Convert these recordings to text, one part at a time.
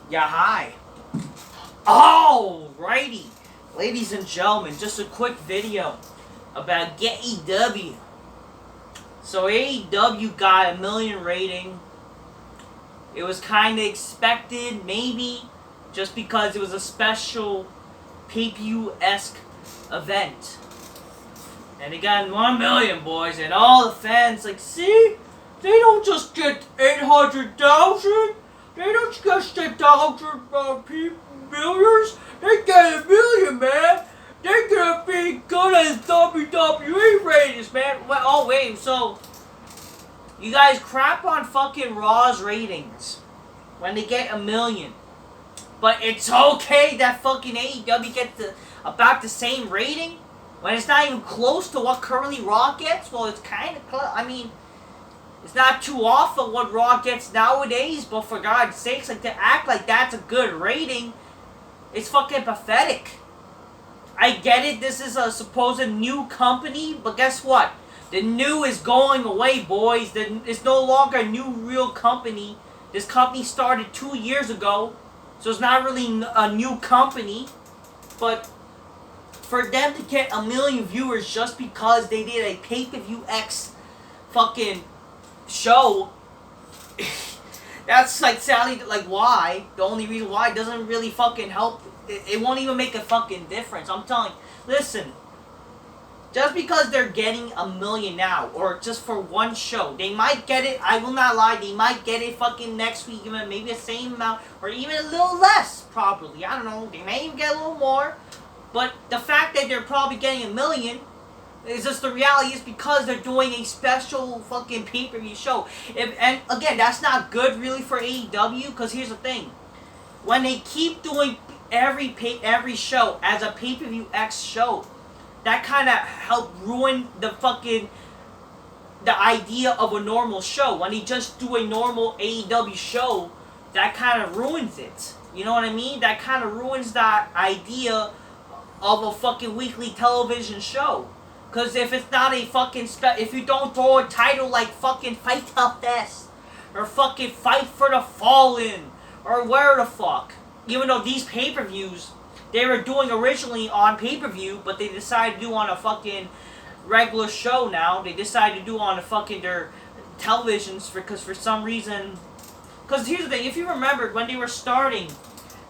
Yeah, hi. Alrighty. Ladies and gentlemen, just a quick video about AEW. So AEW got a million rating. It was kind of expected, maybe, just because it was a special pay-per-view-esque event. And they got 1 million, boys, and all the fans like, see? They don't just get 800,000. They don't just get 1,000 millions. They get 1 million, man. They're gonna be good as WWE ratings, man. Oh, wait, so you guys crap on fucking Raw's ratings when they get 1 million. But it's okay that fucking AEW gets about the same rating when it's not even close to what currently Raw gets. Well, it's kind of close. I mean, it's not too off of what Raw gets nowadays, but for God's sakes, like, to act like that's a good rating, it's fucking pathetic. I get it, this is a supposed new company, but guess what? The new is going away, boys. It's no longer a new real company. This company started 2 years ago, so it's not really a new company. But for them to get 1 million viewers just because they did a pay-per-view X fucking show, that's like sadly, like, why? The only reason why it doesn't really fucking help. It won't even make a fucking difference. I'm telling you. Listen, just because they're getting 1 million now, or just for one show, they might get it, I will not lie, they might get it fucking next week, even maybe the same amount, or even a little less, probably. I don't know, they may even get a little more. But the fact that they're probably getting 1 million, it's just the reality is because they're doing a special fucking pay-per-view show. And again, that's not good really for AEW, because here's the thing. When they keep doing every show as a pay-per-view X show, that kind of helped ruin the idea of a normal show. When they just do a normal AEW show, that kind of ruins it. You know what I mean? That kind of ruins that idea of a fucking weekly television show. Because if it's not a fucking if you don't throw a title like fucking Fyter Fest, or fucking Fight for the Fallen, or where the fuck. Even though these pay-per-views, they were doing originally on pay-per-view, but they decided to do on a fucking regular show now. They decided to do on their televisions because for some reason. Because here's the thing, if you remember when they were starting,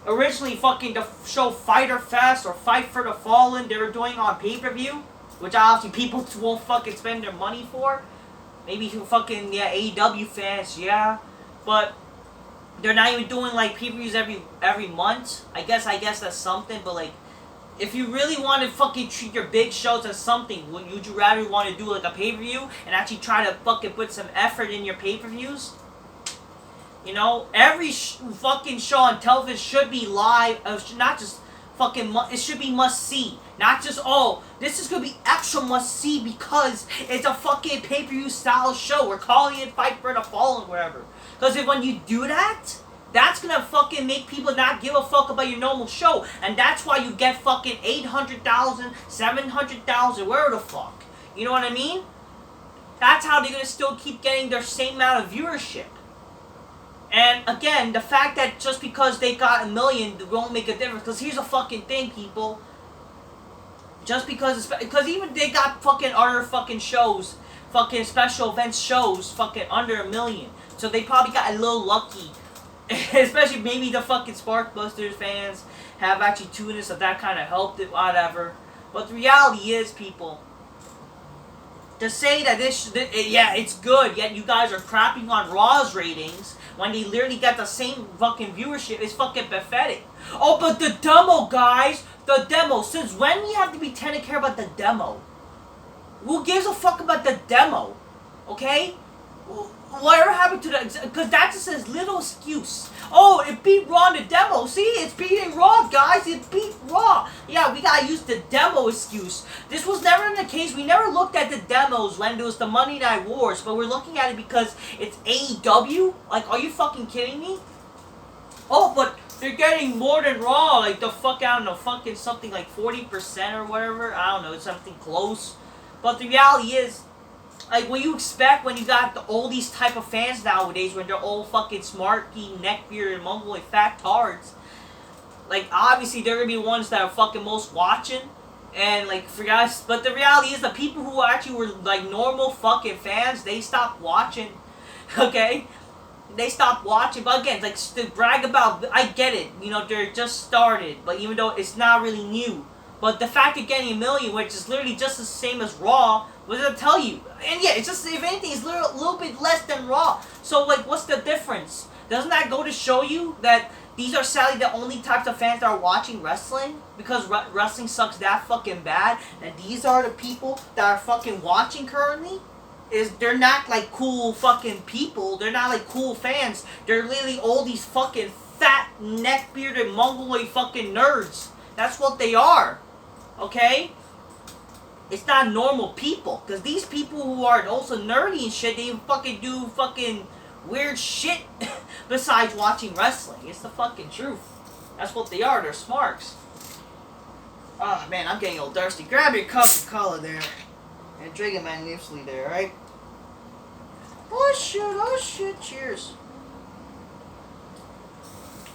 originally fucking the show Fyter Fest or Fight for the Fallen, they were doing on pay-per-view. Which obviously people won't fucking spend their money for. Maybe fucking, yeah, AEW fans, yeah. But they're not even doing like pay-per-views every month. I guess that's something, but like, if you really want to fucking treat your big shows as something, would you rather want to do like a pay-per-view and actually try to fucking put some effort in your pay-per-views? You know, every fucking show on television should be live, not just fucking, it should be must-see. Not just, oh, this is going to be extra must-see because it's a fucking pay-per-view style show. We're calling it Fight for the Fallen, whatever. Because when you do that, that's going to fucking make people not give a fuck about your normal show. And that's why you get fucking 800,000, 700,000, where the fuck. You know what I mean? That's how they're going to still keep getting their same amount of viewership. And again, the fact that just because they got 1 million won't make a difference. Because here's the fucking thing, people. Just because even they got fucking other fucking shows, fucking special events shows, fucking under 1 million. So they probably got a little lucky. Especially maybe the fucking Sparkbusters fans have actually tuned in, so that kind of helped it, whatever. But the reality is, people, to say that yeah, it's good, yet you guys are crapping on Raw's ratings when they literally got the same fucking viewership is fucking pathetic. Oh, but the demo, guys! The demo. Since when we have to pretend to care about the demo? Who gives a fuck about the demo? Okay? Whatever happened to the... Because that's just his little excuse. Oh, it beat Raw in the demo. See? It's beating Raw, guys. It beat Raw. Yeah, we gotta use the demo excuse. This was never the case. We never looked at the demos when there was the Monday Night Wars. But we're looking at it because it's AEW? Like, are you fucking kidding me? Oh, but they're getting more than Raw. Like, the fuck, I don't know, fucking something like 40% or whatever. I don't know, it's something close. But the reality is, Like, what you expect when you got all these type of fans nowadays when they're all fucking smarky, neckbearded, mongoloid, fat tards. Like, obviously, they're gonna be the ones that are fucking most watching. And, like, for guys, but the reality is the people who actually were, like, normal fucking fans, they stopped watching. Okay? They stopped watching. But again, like, to brag about, I get it. You know, they're just started. But even though it's not really new. But the fact of getting 1 million, which is literally just the same as Raw, what does it tell you? And yeah, it's just, if anything, it's a little bit less than Raw. So, like, what's the difference? Doesn't that go to show you that these are sadly the only types of fans that are watching wrestling? Because wrestling sucks that fucking bad. And these are the people that are fucking watching currently? They're not, like, cool fucking people. They're not, like, cool fans. They're literally all these fucking fat, neck-bearded, mongoloid fucking nerds. That's what they are. Okay? It's not normal people. Because these people who are also nerdy and shit, they fucking do fucking weird shit besides watching wrestling. It's the fucking truth. That's what they are. They're smarks. Oh, man, I'm getting a little thirsty. Grab your cup of cola there. And drink it magnificently there, alright? Oh shit, cheers.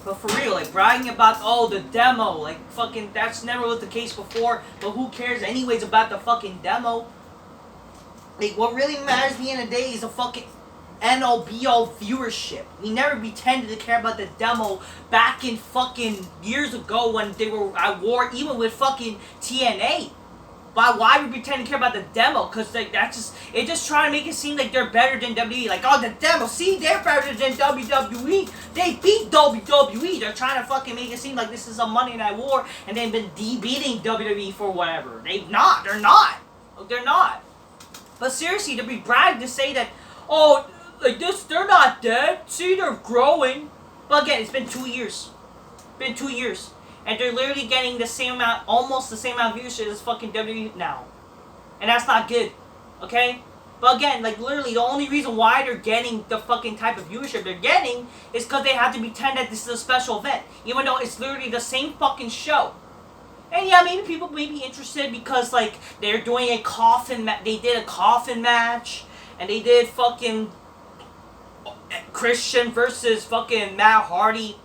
But for real, like, bragging about, oh, the demo, like, fucking, that's never was the case before, but who cares anyways about the fucking demo? Like, what really matters at the end of the day is the fucking NOBO viewership. We never pretended to care about the demo back in fucking years ago when they were at war, even with fucking TNA. But why we pretend to care about the demo? Because, like, that's just, it just trying to make it seem like they're better than WWE. Like, oh, the demo, see, they're better than WWE. They beat WWE. They're trying to fucking make it seem like this is a Monday Night War and they've been beating WWE for whatever. They're not. They're not. But seriously, to be bragged to say that, oh, like this, they're not dead. See, they're growing. But again, it's been 2 years. And they're literally getting the same amount, almost the same amount of viewership as fucking WWE now. And that's not good. Okay? But again, like literally the only reason why they're getting the fucking type of viewership they're getting is because they have to pretend that this is a special event. Even though it's literally the same fucking show. And yeah, maybe people may be interested because like they're doing a coffin they did a coffin match. And they did fucking Christian versus fucking Matt Hardy.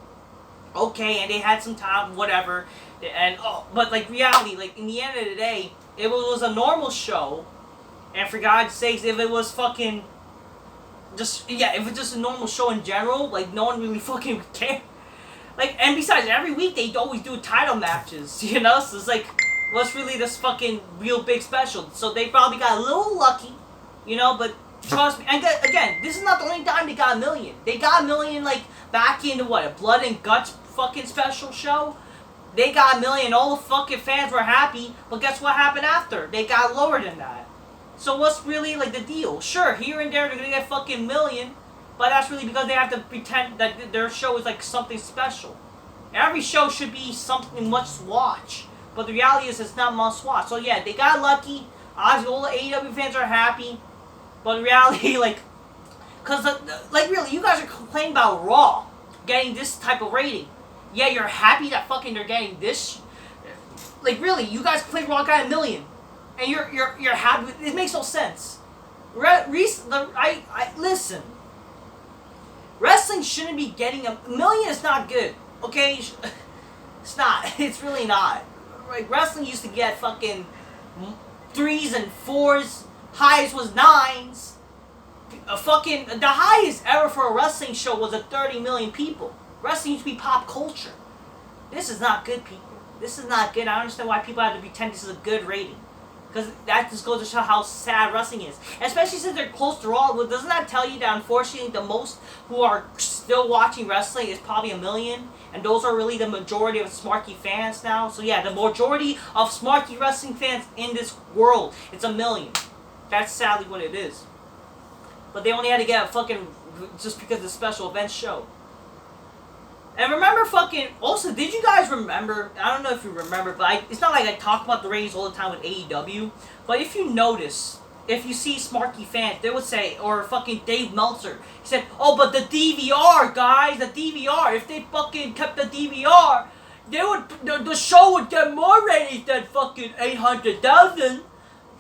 Okay, and they had some time, whatever, and but like reality, like in the end of the day, if it was a normal show, and for God's sakes, if it was fucking, if it's just a normal show in general, like no one really fucking would care. Like, and besides, every week they always do title matches, you know, so it's like, what's really this fucking real big special? So they probably got a little lucky, you know, but trust me, and again, this is not the only time they got 1 million. They got 1 million, like, back into what, a Blood and Guts fucking special show? They got 1 million, all the fucking fans were happy, but guess what happened after? They got lower than that. So what's really, like, the deal? Sure, here and there they're gonna get fucking 1 million, but that's really because they have to pretend that their show is, like, something special. Every show should be something must watch, but the reality is it's not must watch. So yeah, they got lucky, obviously all the AEW fans are happy, but in reality, like, because, like, really, you guys are complaining about Raw getting this type of rating. Yeah, you're happy that fucking they're getting this. Like, really, you guys complain Raw got 1 million, and you're happy. It makes no sense. Listen. Wrestling shouldn't be getting 1 million. Is not good. Okay, it's not. It's really not. Like, wrestling used to get fucking 3s and 4s. Highest was 9s. The highest ever for a wrestling show was 30 million people. Wrestling used to be pop culture. This is not good, people. This is not good. I don't understand why people have to pretend this is a good rating. Because that just goes to show how sad wrestling is. Especially since they're close to Raw. Well, doesn't that tell you that unfortunately the most who are still watching wrestling is probably 1 million? And those are really the majority of Smarky fans now. So yeah, the majority of Smarky wrestling fans in this world, it's 1 million. That's sadly what it is. But they only had to get a fucking, just because of the special event show. And remember fucking, also, did you guys remember, I don't know if you remember, but it's not like I talk about the ratings all the time with AEW, but if you notice, if you see Smarky fans, they would say, or fucking Dave Meltzer, he said, oh, but the DVR, guys, the DVR, if they fucking kept the DVR, they would, the show would get more ratings than fucking 800,000.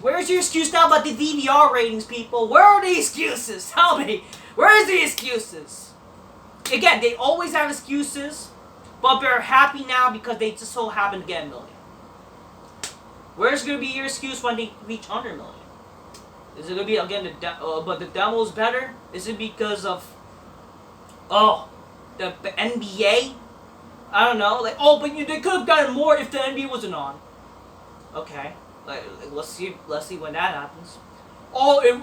Where's your excuse now about the DVR ratings, people? Where are the excuses? Tell me. Where's the excuses? Again, they always have excuses, but they're happy now because they just so happen to get a million. Where's going to be your excuse when they reach under a million? Is it going to be, again, but the demo's better? Is it because of, the NBA? I don't know. Like, but they could have gotten more if the NBA wasn't on. Okay. Like, let's see when that happens. If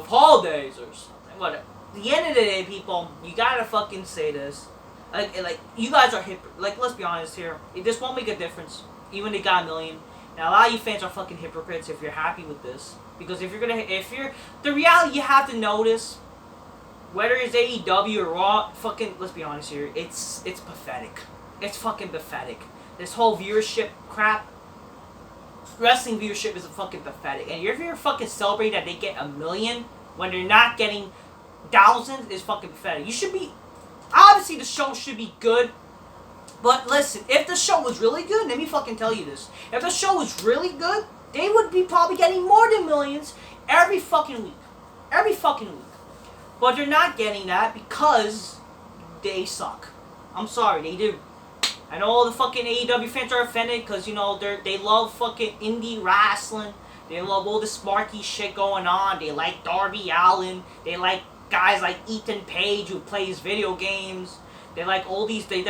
holidays or something. Whatever. At the end of the day, people, you gotta fucking say this. Like you guys are like, let's be honest here. This won't make a difference. Even they got a million. Now, a lot of you fans are fucking hypocrites if you're happy with this. Because the reality you have to notice, whether it's AEW or Raw, fucking, let's be honest here, it's pathetic. It's fucking pathetic. This whole viewership crap, wrestling viewership is fucking pathetic. And if you're fucking celebrating that they get a million when they're not getting thousands, is fucking pathetic. You should be, obviously the show should be good. But listen, if the show was really good, let me fucking tell you this. If the show was really good, they would be probably getting more than millions every fucking week. Every fucking week. But they're not getting that because they suck. I'm sorry, they do. I know all the fucking AEW fans are offended because, you know, they love fucking indie wrestling. They love all this smarky shit going on. They like Darby Allin. They like guys like Ethan Page who plays video games. They like all these, they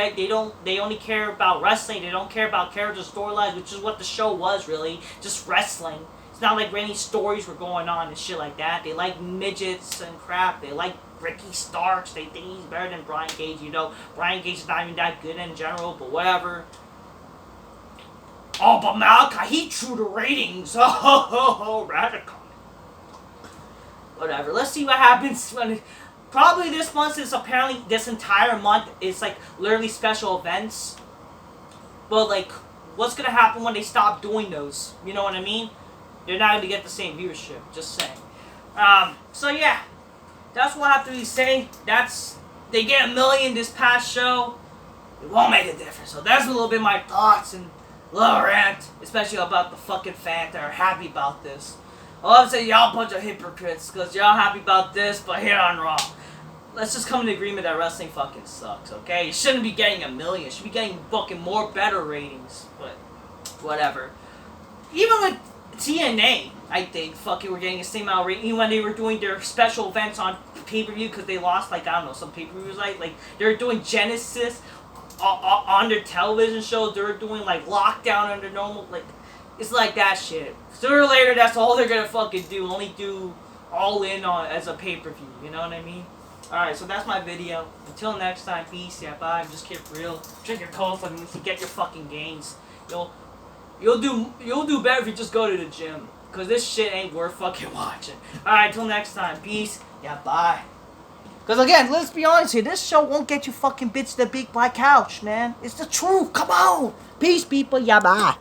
only care about wrestling. They don't care about character storylines, which is what the show was really, just wrestling. It's not like any stories were going on and shit like that. They like midgets and crap. They like Ricky Starks. They think he's better than Brian Cage. You know, Brian Cage is not even that good in general, but whatever. Oh, but Malachi, he drew the ratings. Oh, radical. Whatever. Let's see what happens when. Probably this month is apparently this entire month is like literally special events. But like, what's gonna happen when they stop doing those? You know what I mean? They're not gonna get the same viewership. Just saying. So yeah, that's what I have to really say. They get a million this past show. It won't make a difference. So that's a little bit my thoughts and little rant, especially about the fucking fans that are happy about this. I'll say y'all a bunch of hypocrites because y'all happy about this, but here on Raw. Let's just come to agreement that wrestling fucking sucks, okay? You shouldn't be getting a million. You should be getting fucking more better ratings, but whatever. Even with TNA, I think, fucking were getting the same amount of rating when they were doing their special events on pay-per-view because they lost, like, I don't know, some pay-per-views, like they were doing Genesis on their television shows. They were doing, like, Lockdown under normal, like, it's like that shit. Sooner or later, that's all they're gonna fucking do. Only do All In on as a pay-per-view. You know what I mean? Alright, so that's my video. Until next time, peace. Yeah, bye. Just keep real. Drink your coffee to get your fucking gains. You'll do better if you just go to the gym. Cause this shit ain't worth fucking watching. Alright, till next time. Peace. Yeah, bye. Cause again, let's be honest here. This show won't get you fucking bitch the big black couch, man. It's the truth. Come on. Peace, people. Yeah, bye.